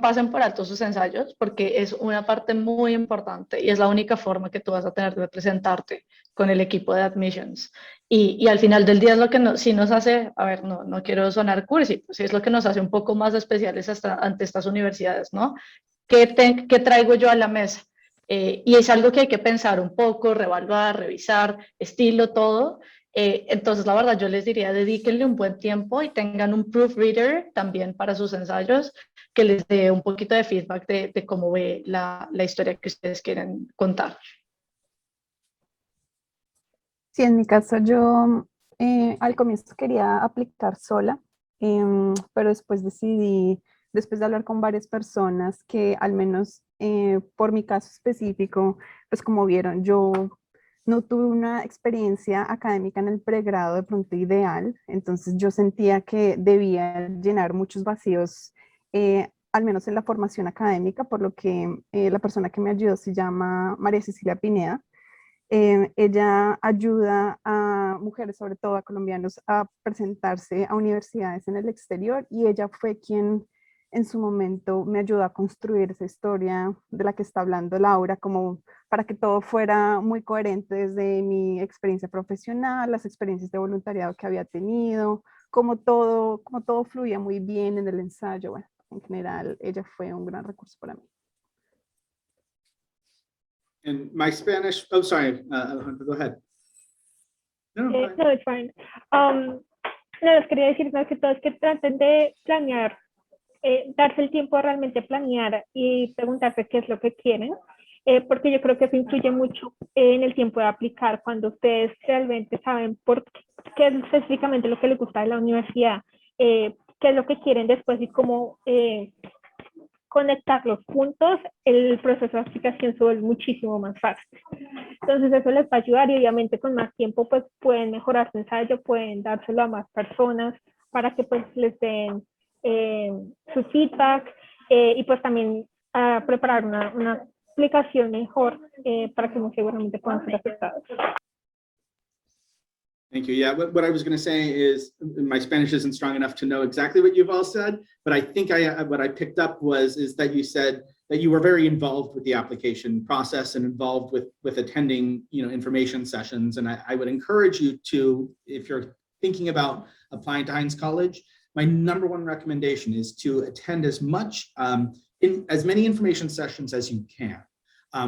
pasen por alto sus ensayos, porque es una parte muy importante y es la única forma que tú vas a tener de presentarte con el equipo de admissions. Y al final del día es lo que sí nos hace, a ver, no quiero sonar cursi, pues sí es lo que nos hace un poco más especiales ante estas universidades, ¿no? ¿Qué traigo yo a la mesa? Y es algo que hay que pensar un poco, reevaluar, revisar, estilo, todo. Entonces, la verdad, yo les diría, dedíquenle un buen tiempo y tengan un proofreader también para sus ensayos, que les dé un poquito de feedback de cómo ve la historia que ustedes quieren contar. Sí, en mi caso yo al comienzo quería aplicar sola, pero después decidí, después de hablar con varias personas, que al menos por mi caso específico, pues como vieron, yo no tuve una experiencia académica en el pregrado de pronto ideal, entonces yo sentía que debía llenar muchos vacíos, al menos en la formación académica, por lo que la persona que me ayudó se llama María Cecilia Pineda. Ella ayuda a mujeres, sobre todo a colombianos, a presentarse a universidades en el exterior, y ella fue quien en su momento me ayudó a construir esa historia de la que está hablando Laura, como para que todo fuera muy coherente desde mi experiencia profesional, las experiencias de voluntariado que había tenido, como todo fluía muy bien en el ensayo. Bueno, en general, ella fue un gran recurso para mí. And my Spanish, oh, sorry, Alejandra, go ahead. No, it's fine. No, les quería decir más que todo es que traten de planear, darse el tiempo de realmente planear y preguntarse qué es lo que quieren, porque yo creo que eso influye mucho en el tiempo de aplicar, cuando ustedes realmente saben qué es específicamente lo que les gusta de la universidad, qué es lo que quieren después y cómo conectar los puntos, el proceso de aplicación se vuelve muchísimo más fácil. Entonces eso les va a ayudar, y obviamente con más tiempo pues pueden mejorar su ensayo, pueden dárselo a más personas para que pues les den su feedback, y pues también preparar una aplicación mejor para que muy seguramente puedan ser aceptados. Thank you. Yeah, what I was going to say is my Spanish isn't strong enough to know exactly what you've all said, but I think what I picked up is that you said that you were very involved with the application process and involved with attending, information sessions. And I would encourage you to, if you're thinking about applying to Heinz College, my number one recommendation is to attend as many information sessions as you can.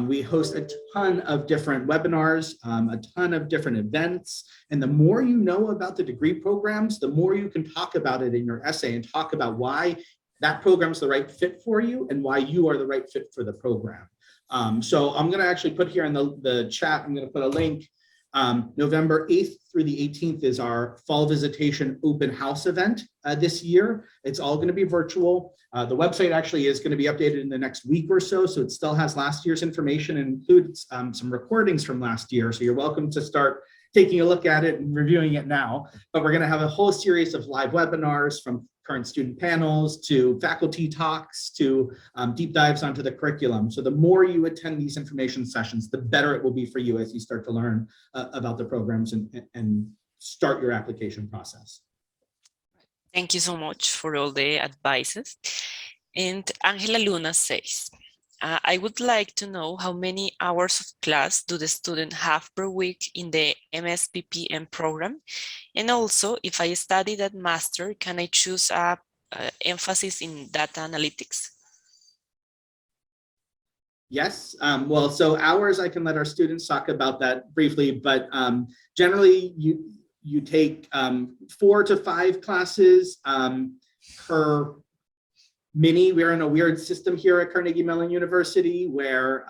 We host a ton of different webinars, a ton of different events. And the more you know about the degree programs, the more you can talk about it in your essay and talk about why that program's the right fit for you and why you are the right fit for the program. So I'm going to actually put here in the chat, I'm going to put a link. November 8th through the 18th is our fall visitation open house event this year. It's all going to be virtual. The website actually is going to be updated in the next week or so it still has last year's information and includes some recordings from last year. So you're welcome to start taking a look at it and reviewing it now. But we're going to have a whole series of live webinars from current student panels, to faculty talks, to deep dives onto the curriculum. So the more you attend these information sessions, the better it will be for you as you start to learn about the programs and start your application process. Thank you so much for all the advices. And Angela Luna says, I would like to know how many hours of class do the student have per week in the MSPPM program? And also, if I study that master, can I choose a emphasis in data analytics? Yes, well, so hours, I can let our students talk about that briefly, but generally you take 4 to 5 classes per mini. We're in a weird system here at Carnegie Mellon University where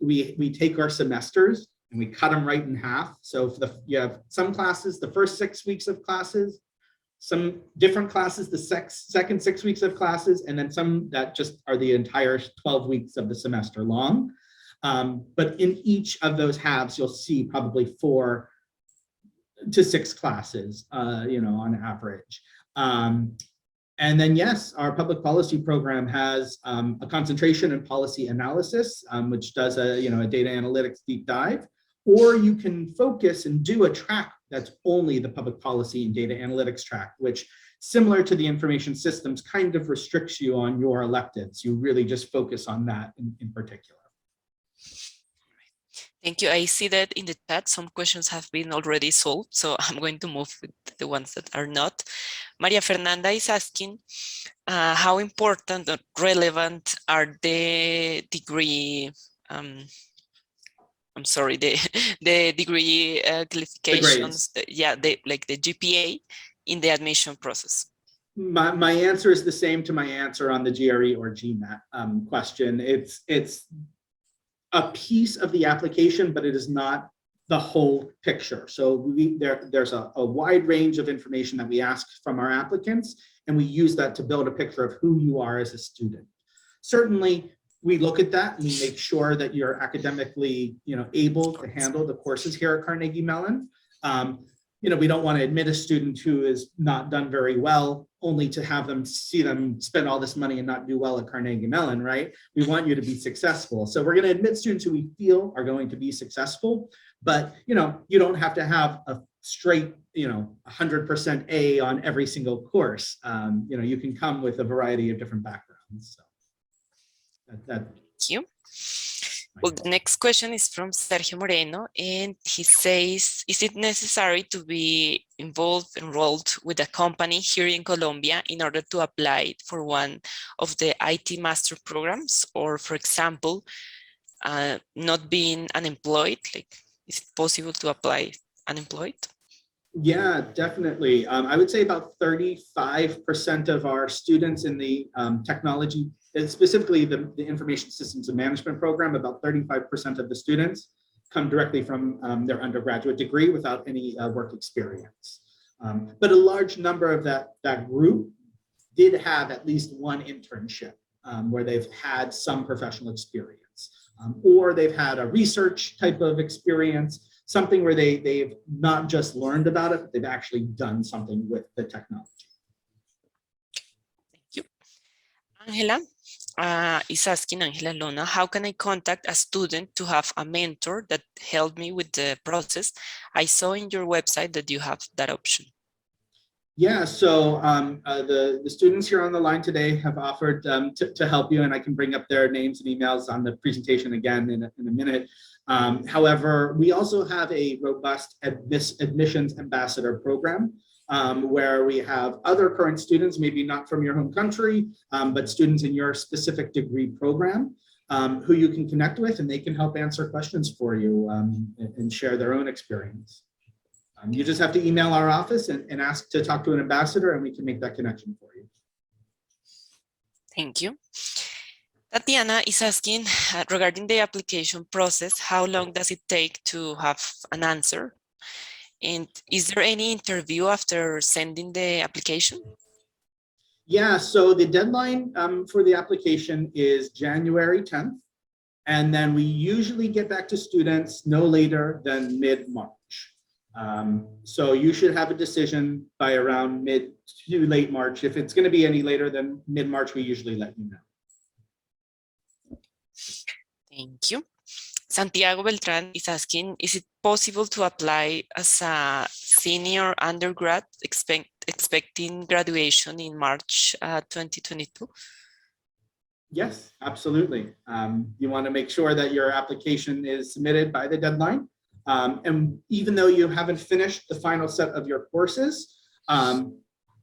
we take our semesters and we cut them right in half. So for you have some classes, the first 6 weeks of classes, some different classes, the second 6 weeks of classes, and then some that just are the entire 12 weeks of the semester long. But in each of those halves, you'll see probably 4 to 6 classes, on average. And then, yes, our public policy program has a concentration in policy analysis, which does a data analytics deep dive, or you can focus and do a track that's only the public policy and data analytics track, which, similar to the information systems, kind of restricts you on your electives. You really just focus on that in particular. Thank you. I see that in the chat, some questions have been already solved, so I'm going to move with the ones that are not. Maria Fernanda is asking, how important or relevant are the degree, I'm sorry, the degree qualifications, like the GPA in the admission process? My answer is the same to my answer on the GRE or GMAT question. It's a piece of the application, but it is not the whole picture. So there's a wide range of information that we ask from our applicants, and we use that to build a picture of who you are as a student. Certainly, we look at that and we make sure that you're academically, able to handle the courses here at Carnegie Mellon. We don't want to admit a student who is not done very well, only to have them spend all this money and not do well at Carnegie Mellon, right? We want you to be successful. So we're going to admit students who we feel are going to be successful, but you don't have to have a straight, 100% A on every single course. You can come with a variety of different backgrounds. So Thank you. Well, the next question is from Sergio Moreno, and he says, is it necessary to be enrolled with a company here in Colombia in order to apply for one of the IT master programs? Or, for example, not being unemployed, is it possible to apply unemployed? Yeah, definitely. I would say about 35% of our students in the technology, specifically the information systems and management program, about 35% of the students come directly from their undergraduate degree without any work experience. But a large number of that group did have at least one internship where they've had some professional experience, or they've had a research type of experience, something where they've not just learned about it, but they've actually done something with the technology. Thank you. Angela is asking, Angela Luna, how can I contact a student to have a mentor that helped me with the process? I saw in your website that you have that option. Yeah, so the students here on the line today have offered to help you, and I can bring up their names and emails on the presentation again in a minute. However, we also have a robust admissions ambassador program where we have other current students, maybe not from your home country, but students in your specific degree program who you can connect with, and they can help answer questions for you and share their own experience. You just have to email our office and ask to talk to an ambassador, and we can make that connection for you. Thank you. Tatiana is asking regarding the application process, how long does it take to have an answer? And is there any interview after sending the application? Yeah, so the deadline for the application is January 10th. And then we usually get back to students no later than mid-March. So you should have a decision by around mid to late March. If it's going to be any later than mid-March, we usually let you know. Thank you. Santiago Beltran is asking, is it possible to apply as a senior undergrad expecting graduation in March 2022? Yes, absolutely. You want to make sure that your application is submitted by the deadline. And even though you haven't finished the final set of your courses,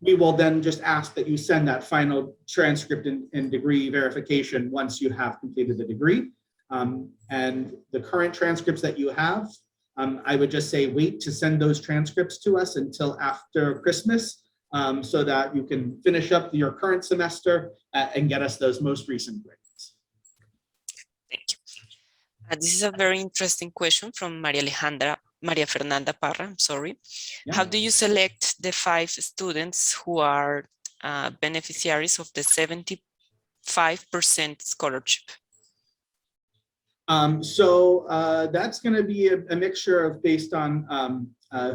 we will then just ask that you send that final transcript and degree verification once you have completed the degree. And the current transcripts that you have, I would just say wait to send those transcripts to us until after Christmas, so that you can finish up your current semester and get us those most recent grades. Thank you. This is a very interesting question from Maria Fernanda Parra, I'm sorry. Yeah. How do you select the 5 students who are beneficiaries of the 75% scholarship? So that's going to be a mixture of based on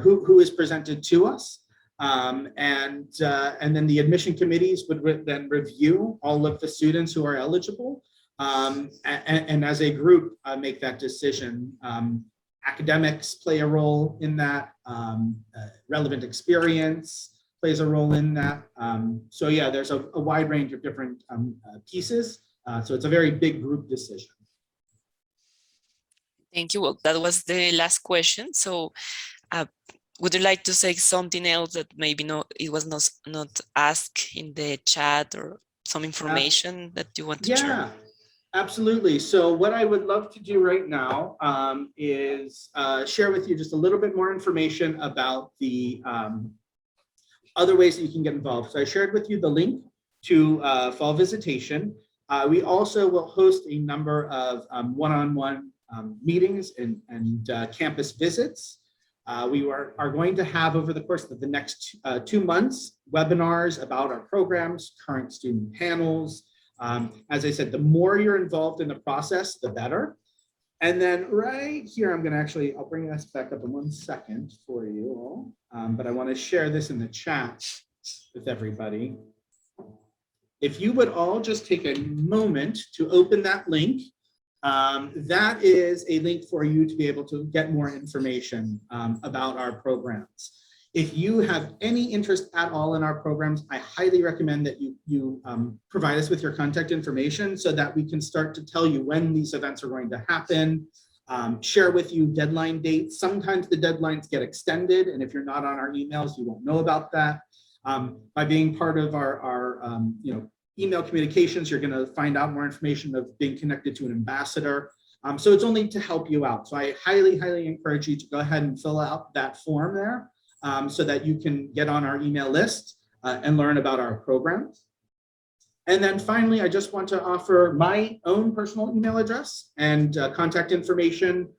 who is presented to us. And then the admission committees would then review all of the students who are eligible. And as a group, make that decision. Academics play a role in that. Relevant experience plays a role in that. So yeah, there's a wide range of different pieces. So it's a very big group decision. Thank you. Well, that was the last question. So would you like to say something else that maybe it was not asked in the chat, or some information that you want to share? Yeah, absolutely. So what I would love to do right now is share with you just a little bit more information about the other ways that you can get involved. So I shared with you the link to Fall Visitation. We also will host a number of one-on-one meetings and campus visits. We are going to have, over the course of the next 2 months, webinars about our programs, current student panels. As I said, the more you're involved in the process, the better. And then right here, I'll bring this back up in 1 second for you all, but I want to share this in the chat with everybody. If you would all just take a moment to open that link. That is a link for you to be able to get more information about our programs. If you have any interest at all in our programs, I highly recommend that you provide us with your contact information so that we can start to tell you when these events are going to happen, share with you deadline dates. Sometimes the deadlines get extended, and if you're not on our emails, you won't know about that. By being part of our email communications, you're going to find out more information of being connected to an ambassador. So it's only to help you out. So I highly, highly encourage you to go ahead and fill out that form there so that you can get on our email list and learn about our programs. And then finally, I just want to offer my own personal email address and contact information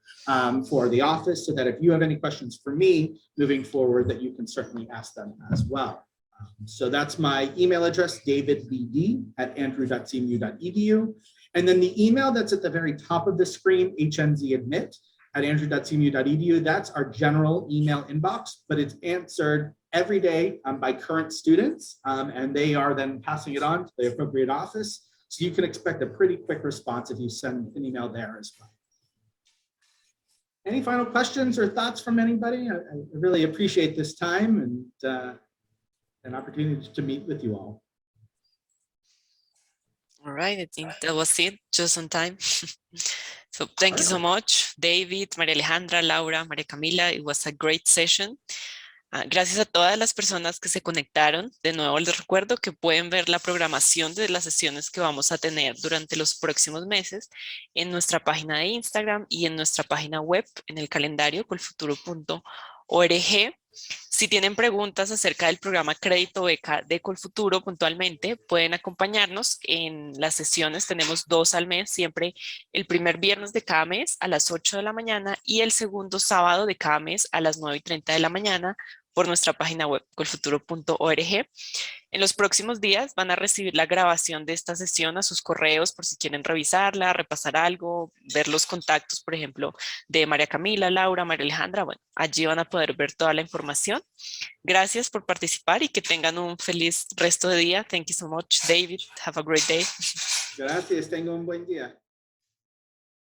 for the office, so that if you have any questions for me moving forward, that you can certainly ask them as well. So that's my email address, davidbd@andrew.cmu.edu. And then the email that's at the very top of the screen, hnzadmit@andrew.cmu.edu, that's our general email inbox, but it's answered every day by current students, and they are then passing it on to the appropriate office. So you can expect a pretty quick response if you send an email there as well. Any final questions or thoughts from anybody? I really appreciate this time and an opportunity to meet with you all. All right, I think that was it, just on time. So thank you so much, David, María Alejandra, Laura, María Camila. It was a great session. Gracias a todas las personas que se conectaron. De nuevo les recuerdo que pueden ver la programación de las sesiones que vamos a tener durante los próximos meses en nuestra página de Instagram y en nuestra página web en el calendario colfuturo.org. Si tienen preguntas acerca del programa Crédito Beca de Colfuturo puntualmente, pueden acompañarnos en las sesiones. Tenemos 2 al mes, siempre el primer viernes de cada mes a las 8 de la mañana y el segundo sábado de cada mes a las 9:30 de la mañana por nuestra página web colfuturo.org. En los próximos días van a recibir la grabación de esta sesión a sus correos por si quieren revisarla, repasar algo, ver los contactos, por ejemplo, de María Camila, Laura, María Alejandra. Bueno, allí van a poder ver toda la información. Gracias por participar y que tengan un feliz resto de día. Thank you so much, David. Have a great day. Gracias, tenga un buen día.